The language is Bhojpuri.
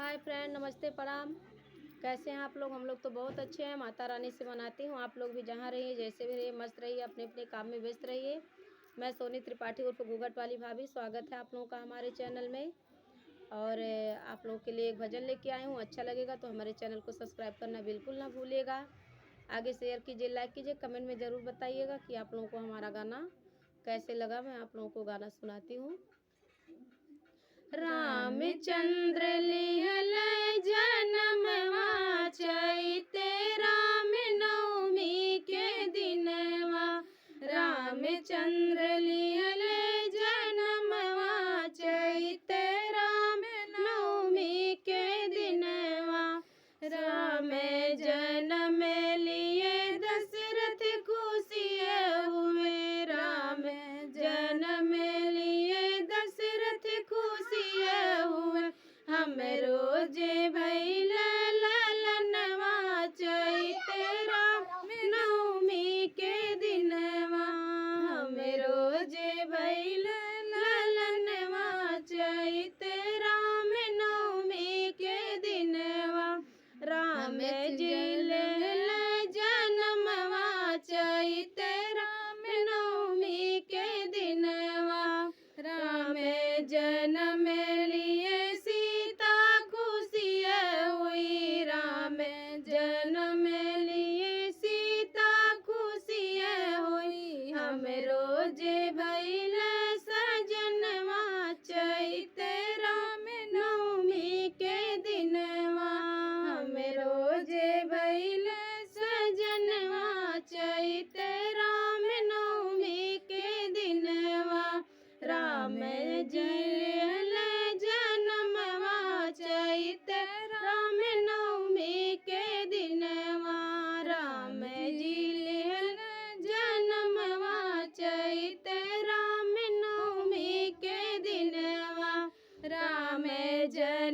हाय फ्रेंड, नमस्ते, प्रणाम। कैसे हैं आप लोग? हम लोग तो बहुत अच्छे हैं। माता रानी से मनाती हूँ आप लोग भी जहाँ रहिए, जैसे भी रहिए, मस्त रहिए, अपने अपने काम में व्यस्त रहिए। मैं सोनी त्रिपाठी उर्फ घूंघट वाली भाभी, स्वागत है आप लोगों का हमारे चैनल में। और आप लोगों के लिए एक भजन लेके आई हूँ। अच्छा लगेगा तो हमारे चैनल को सब्सक्राइब करना बिल्कुल ना भूलिएगा। आगे शेयर कीजिए, लाइक कीजिए, कमेंट में ज़रूर बताइएगा कि आप लोगों को हमारा गाना कैसे लगा। मैं आप लोगों को गाना सुनाती हूँ। रामचंद्र लिहल जनमवा चैते राम नवमी के दिनवा। रामचंद्र लिहल जनमवा चैते राम नवमी के दिनवा। राम जन्म लिए दशरथ खुशिये हुए। राम जन्म लिए दशरथ खुशिये हुए। हम रोजे भैल ललनवा चैते राम नवमी के दिनवा। हम रोजे भैल ललनवा चैते राम नवमी के दिनवा। राम जी जनमवा चैते राम नवमी के दिनवा। राम जन्म लिए सीता खुशिये हुई। राम जन्म लिए सीता खुशिये हुई। हम रोजे भैल सजनवा चैते राम नवमी के दिनवा। हम रोजे भैल सजनवा चैते राम नवमी के दिनवा। राम जियल जनमवा चैते राम नवमी के दिनवा। राम जियल जनमवा चैते राम नवमी के दिनवा। राम जय